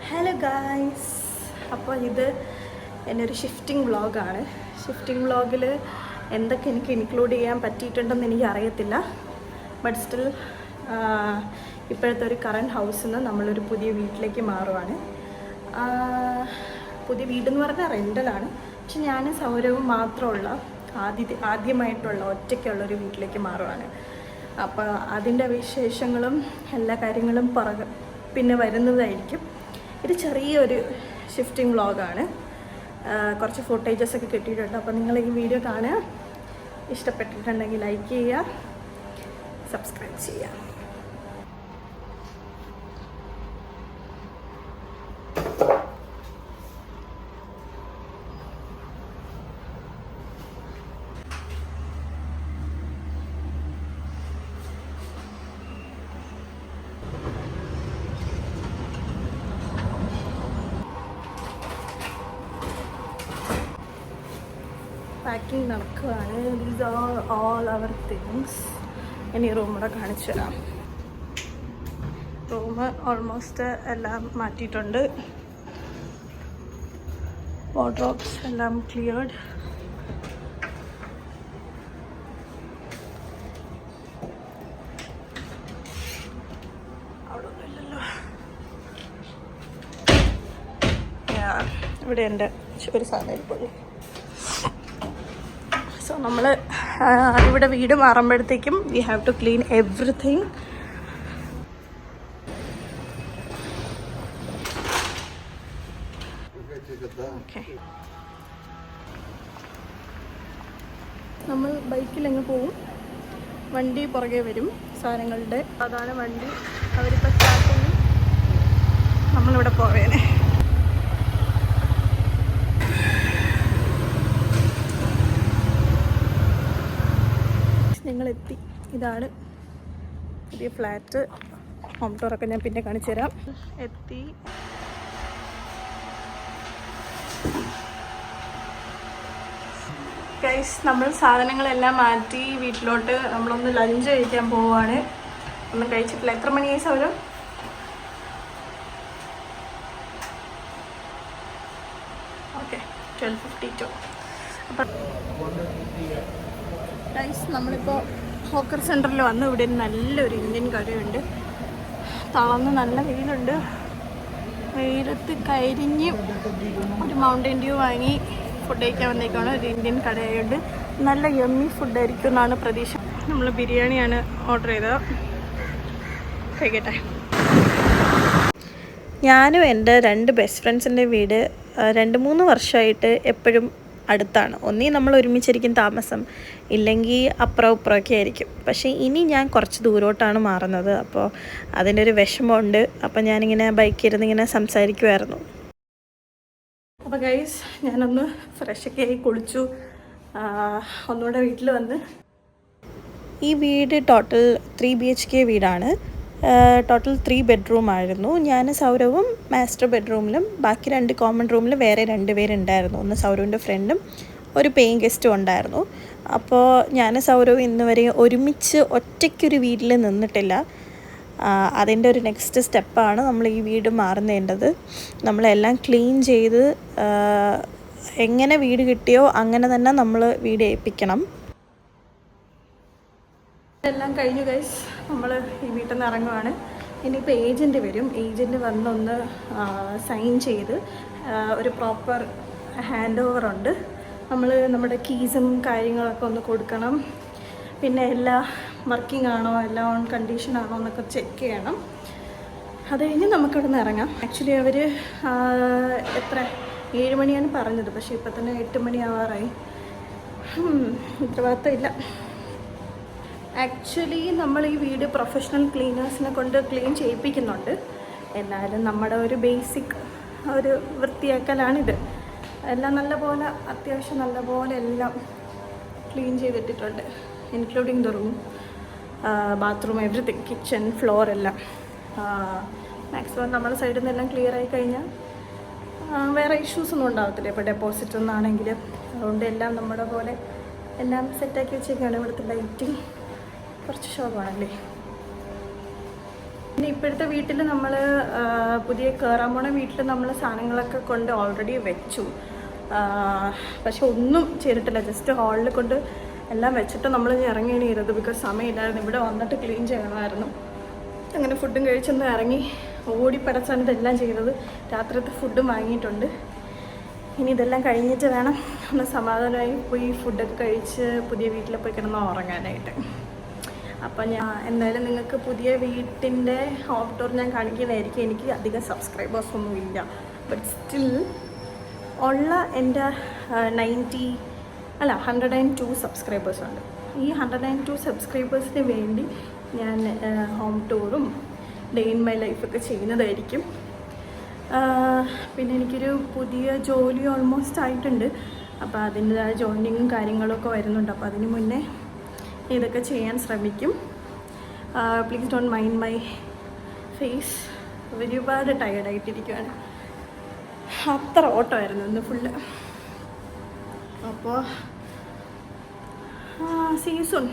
Hello guys, അപ്പോൾ ഇത് എൻ്റെ ഒരു ഷിഫ്റ്റിംഗ് വ്ളോഗാണ്. ഷിഫ്റ്റിംഗ് വ്ളോഗിൽ എന്തൊക്കെ എനിക്ക് ഇൻക്ലൂഡ് ചെയ്യാൻ പറ്റിയിട്ടുണ്ടെന്ന് എനിക്ക് അറിയത്തില്ല. ബട്ട് സ്റ്റിൽ ഇപ്പോഴത്തെ ഒരു കറണ്ട് ഹൗസിൽ നിന്ന് നമ്മളൊരു പുതിയ വീട്ടിലേക്ക് മാറുവാണ്. പുതിയ വീടെന്ന് പറഞ്ഞാൽ റെൻ്റലാണ്. പക്ഷെ ഞാൻ സൗരവും മാത്രമുള്ള ആദ്യമായിട്ടുള്ള ഒറ്റയ്ക്കുള്ളൊരു വീട്ടിലേക്ക് മാറുവാണ്. അപ്പോൾ അതിൻ്റെ വിശേഷങ്ങളും എല്ലാ കാര്യങ്ങളും പിന്നെ വരുന്നതായിരിക്കും. ഇത് ചെറിയൊരു ഷിഫ്റ്റിംഗ് വ്ളോഗാണ്. കുറച്ച് ഫുട്ടേജസൊക്കെ കിട്ടിയിട്ടുണ്ട്. അപ്പോൾ നിങ്ങൾ ഈ വീഡിയോ കാണുക. ഇഷ്ടപ്പെട്ടിട്ടുണ്ടെങ്കിൽ ലൈക്ക് ചെയ്യുക, സബ്സ്ക്രൈബ് ചെയ്യുക. പാക്കിംഗ് നടക്കുകയാണ്. These are all our things. ഇനി റൂം കൂടെ കാണിച്ചു തരാം. റൂം ഓൾമോസ്റ്റ് എല്ലാം മാറ്റിയിട്ടുണ്ട്. വാർഡ്രോബ്സ് എല്ലാം ക്ലിയർഡ്. അവിടെ ഒന്നുമില്ലല്ലോ. ഇവിടെ എൻ്റെ ഒരു സാധനം പോയി. സോ നമ്മൾ ഇവിടെ വീട് മാറുമ്പോഴത്തേക്കും we have to clean everything. Okay, നമ്മൾ ബൈക്കിലങ്ങ് പോവും. വണ്ടി പുറകെ വരും സാധനങ്ങളുടെ. അതാണ് വണ്ടി. അവരിപ്പോൾ സ്റ്റാർട്ട് ചെയ്യും. നമ്മളിവിടെ പോവേനെ. ഞങ്ങളെത്തി. ഇതാണ് പുതിയ ഫ്ലാറ്റ്. ഹോം ടൂറൊക്കെ ഞാൻ പിന്നെ കാണിച്ചു തരാം. എത്തി. ഗൈസ്, നമ്മൾ സാധനങ്ങളെല്ലാം മാറ്റി വീട്ടിലോട്ട് നമ്മളൊന്ന് ലഞ്ച് കഴിക്കാൻ പോവുകയാണ്. ഒന്നും കഴിച്ചിട്ടില്ല. എത്ര മണിയായി സൗരം? ഓക്കെ, 12:52. അപ്പം ഗൈസ്, നമ്മളിപ്പോൾ ഹോക്കർ സെൻറ്ററിൽ വന്നു. ഇവിടെ നല്ലൊരു ഇന്ത്യൻ കടയുണ്ട്. തളർന്ന് നല്ല വെയിലുണ്ട്. വെയിലത്ത് കരിഞ്ഞ് ഒരു മൗണ്ടൻ ഡ്യൂ വാങ്ങി ഫുഡ് കഴിക്കാൻ വന്നേക്കാണ്. ഒരു ഇന്ത്യൻ കടയുണ്ട്. നല്ല യമ്മി ഫുഡായിരിക്കും എന്നാണ് പ്രതീക്ഷ. നമ്മൾ ബിരിയാണിയാണ് ഓർഡർ ചെയ്തത്. കഴിക്കട്ടെ. ഞാനും എൻ്റെ 2 ബെസ്റ്റ് ഫ്രണ്ട്സിൻ്റെ വീട് 2-3 വർഷമായിട്ട് എപ്പോഴും അടുത്താണ്. ഒന്നീ നമ്മൾ ഒരുമിച്ചിരിക്കും താമസം, ഇല്ലെങ്കിൽ അപ്പുറം ഇപ്പുറമൊക്കെ ആയിരിക്കും. പക്ഷേ ഇനി ഞാൻ കുറച്ച് ദൂരോട്ടാണ് മാറുന്നത്. അപ്പോൾ അതിൻ്റെ ഒരു വിഷമമുണ്ട്. അപ്പോൾ ഞാനിങ്ങനെ ബൈക്കിരുന്ന് ഇങ്ങനെ സംസാരിക്കുമായിരുന്നു. അപ്പോൾ ഗൈസ്, ഞാനൊന്ന് ഫ്രഷൊക്കെ ആയി കുളിച്ചു. ഒന്നുകൂടെ വീട്ടിൽ വന്ന്. ഈ വീട് ടോട്ടൽ 3 BHK വീടാണ്. ടോട്ടൽ 3 ബെഡ്റൂം ആയിരുന്നു. ഞാൻ സൗരവും മാസ്റ്റർ ബെഡ്റൂമിലും ബാക്കി 2 കോമൺ റൂമിൽ വേറെ 2 പേരുണ്ടായിരുന്നു. ഒന്ന് സൗരവിൻ്റെ ഫ്രണ്ടും ഒരു പേയിങ് ഗസ്റ്റും ഉണ്ടായിരുന്നു. അപ്പോൾ ഞാൻ സൗരവും ഇന്ന് വരെ ഒരുമിച്ച് ഒറ്റയ്ക്കൊരു വീട്ടിൽ നിന്നിട്ടില്ല. അതിൻ്റെ ഒരു നെക്സ്റ്റ് സ്റ്റെപ്പാണ് നമ്മൾ ഈ വീട് മാറുന്നേണ്ടത്. നമ്മളെല്ലാം ക്ലീൻ ചെയ്ത് എങ്ങനെ വീട് കിട്ടിയോ അങ്ങനെ തന്നെ നമ്മൾ വീട് ഏൽപ്പിക്കണം. എല്ലാം കഴിഞ്ഞു ഗൈസ്. നമ്മൾ ഈ വീട്ടിൽ നിന്ന് ഇറങ്ങുവാണ്. ഇനിയിപ്പോൾ ഏജൻറ്റ് വരും. ഏജൻറ്റ് വന്നൊന്ന് സൈൻ ചെയ്ത് ഒരു പ്രോപ്പർ ഹാൻഡ് ഓവർ ഉണ്ട്. നമ്മൾ നമ്മുടെ കീസും കാര്യങ്ങളൊക്കെ ഒന്ന് കൊടുക്കണം. പിന്നെ എല്ലാ വർക്കിംഗ് ആണോ, എല്ലാം ഓൺ കണ്ടീഷൻ ആണോ എന്നൊക്കെ ചെക്ക് ചെയ്യണം. അത് കഴിഞ്ഞ് നമുക്കിവിടെ നിന്ന് ഇറങ്ങാം. ആക്ച്വലി അവർ 7 മണിയാണ് പറഞ്ഞത്. പക്ഷേ ഇപ്പം തന്നെ 8 മണി ആവാറായി. ഉത്തരവാദിത്തം ഇല്ല. ആക്ച്വലി നമ്മൾ ഈ വീട് പ്രൊഫഷണൽ ക്ലീനേഴ്സിനെ കൊണ്ട് ക്ലീൻ ചെയ്യിപ്പിക്കുന്നുണ്ട്. എന്നാലും നമ്മുടെ ഒരു ബേസിക് ഒരു വൃത്തിയാക്കലാണിത്. എല്ലാം നല്ലപോലെ, അത്യാവശ്യം നല്ലപോലെ എല്ലാം ക്ലീൻ ചെയ്തിട്ടിട്ടുണ്ട്. Including the room, bathroom, everything, kitchen, floor എല്ലാം. മാക്സിമം നമ്മുടെ സൈഡിൽ നിന്നെല്ലാം ക്ലിയർ ആയി കഴിഞ്ഞാൽ വേറെ ഇഷ്യൂസൊന്നും ഉണ്ടാകത്തില്ല. ഇപ്പോൾ ഡെപ്പോസിറ്റ് ഒന്നാണെങ്കിലും. അതുകൊണ്ട് എല്ലാം നമ്മുടെ പോലെ എല്ലാം സെറ്റാക്കി വെച്ചേക്കാണ്. ഇവിടുത്തെ ലൈറ്റിങ് കുറച്ച് ശോകമാണല്ലേ. പിന്നെ ഇപ്പോഴത്തെ വീട്ടിൽ നമ്മൾ പുതിയ കയറാൻ പോണ വീട്ടിൽ നമ്മൾ സാധനങ്ങളൊക്കെ കൊണ്ട് ഓൾറെഡി വെച്ചു. പക്ഷെ ഒന്നും ചെയ്തിട്ടില്ല. ജസ്റ്റ് ഹാളിൽ കൊണ്ട് എല്ലാം വെച്ചിട്ട് നമ്മൾ ഇറങ്ങിയാണ് ചെയ്തത്. ബിക്കോസ് സമയമില്ലായിരുന്നു. ഇവിടെ വന്നിട്ട് ക്ലീൻ ചെയ്യണമായിരുന്നു. അങ്ങനെ ഫുഡും കഴിച്ചൊന്ന് ഇറങ്ങി ഓടിപ്പടച്ചാണ് ഇതെല്ലാം ചെയ്തത്. രാത്രിത്തെ ഫുഡും വാങ്ങിയിട്ടുണ്ട്. ഇനി ഇതെല്ലാം കഴിഞ്ഞിട്ട് വേണം ഒന്ന് സമാധാനമായി പോയി ഫുഡൊക്കെ കഴിച്ച് പുതിയ വീട്ടിൽ പോയി കിടന്ന് ഉറങ്ങാനായിട്ട്. അപ്പോൾ ഞാൻ എന്തായാലും നിങ്ങൾക്ക് പുതിയ വീട്ടിൻ്റെ ഹോം ടൂർ ഞാൻ കാണിക്കുന്നതായിരിക്കും. എനിക്ക് അധികം സബ്സ്ക്രൈബേഴ്സൊന്നും ഇല്ല. ബട്ട് സ്റ്റിൽ ഉള്ള എൻ്റെ 102 സബ്സ്ക്രൈബേഴ്സുണ്ട്. ഈ 102 സബ്സ്ക്രൈബേഴ്സിന് വേണ്ടി ഞാൻ ഹോം ടൂറും ഡേ ഇൻ മൈ ലൈഫൊക്കെ ചെയ്യുന്നതായിരിക്കും. പിന്നെ എനിക്കൊരു പുതിയ ജോലി ഓൾമോസ്റ്റ് ആയിട്ടുണ്ട്. അപ്പോൾ അതിൻ്റെതായ ജോയിനിങ്ങും കാര്യങ്ങളൊക്കെ വരുന്നുണ്ട്. അപ്പോൾ അതിന് മുന്നേ ഇതൊക്കെ ചെയ്യാൻ ശ്രമിക്കും. Please don't mind my face. ഒരുപാട് ടയേർഡായിട്ടിരിക്കുകയാണ്. അത്ര ഓട്ടമായിരുന്നു ഇന്ന് ഫുള്ള്. അപ്പോൾ സീസൺ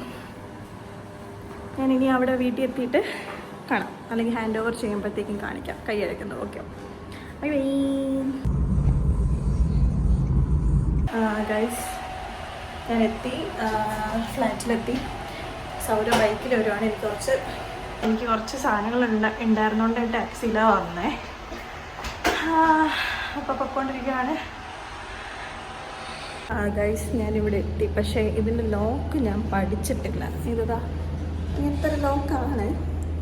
ഞാനിനി അവിടെ വീട്ടിൽ എത്തിയിട്ട് കാണാം, അല്ലെങ്കിൽ ഹാൻഡ് ഓവർ ചെയ്യുമ്പോഴത്തേക്കും കാണിക്കാം കൈ അഴക്കുന്നത്. Okay, bye bye guys. ഞാൻ എത്തി, ഫ്ലാറ്റിലെത്തി. സൗര ബൈക്കിൽ വരുവാണ്. എനിക്ക് കുറച്ച് സാധനങ്ങൾ ഉണ്ടായിരുന്നോണ്ട് ടാക്സിയിലാണ് വന്നേ. അപ്പോൾ പൊയ്ക്കൊണ്ടിരിക്കുകയാണ് ഗൈസ്. ഞാനിവിടെ എത്തി. പക്ഷേ ഇതിൻ്റെ ലോക്ക് ഞാൻ പഠിച്ചിട്ടില്ല. ഇതാ ഇങ്ങനത്തെ ഒരു ലോക്കാണ്.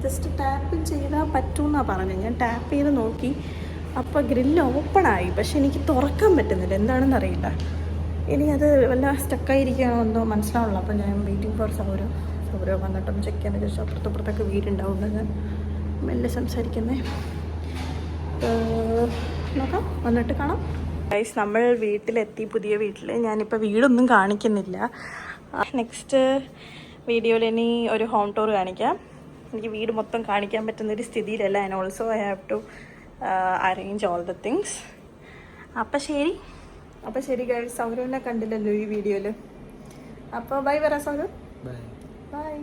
ജസ്റ്റ് ടാപ്പ് ചെയ്താൽ പറ്റുമെന്നാണ് പറഞ്ഞത്. ഞാൻ ടാപ്പ് ചെയ്ത് നോക്കി. അപ്പോൾ ഗ്രില്ല് ഓപ്പണായി. പക്ഷെ എനിക്ക് തുറക്കാൻ പറ്റുന്നില്ല. എന്താണെന്ന് അറിയില്ല. ഇനി അത് വല്ല സ്റ്റക്കായിരിക്കുകയാണോ എന്തോ മനസ്സിലാവുള്ളൂ. അപ്പോൾ ഞാൻ വെയിറ്റിംഗ് ഫോർ സൗരവ് വന്നിട്ടൊന്ന് ചെക്ക് ചെയ്യാൻ. ശേഷം അപ്പുറത്തപ്പുറത്തൊക്കെ വീടുണ്ടാവുന്നത് ഞാൻ മെല്ലെ സംസാരിക്കുന്നേ. നോക്കാം, വന്നിട്ട് കാണാം. ഗൈസ്, നമ്മൾ വീട്ടിലെത്തി, പുതിയ വീട്ടിൽ. ഞാനിപ്പോൾ വീടൊന്നും കാണിക്കുന്നില്ല. നെക്സ്റ്റ് വീഡിയോയിൽ ഇനി ഒരു ഹോം ടൂർ കാണിക്കാം. എനിക്ക് വീട് മൊത്തം കാണിക്കാൻ പറ്റുന്നൊരു സ്ഥിതിയിലല്ല. And also I have to arrange all the things. അപ്പം ശരി ഗൈസ്. സൗരവിനെ കണ്ടില്ലല്ലോ ഈ വീഡിയോയിൽ. അപ്പോൾ ബൈ പറ സൗരവ്. ബൈ.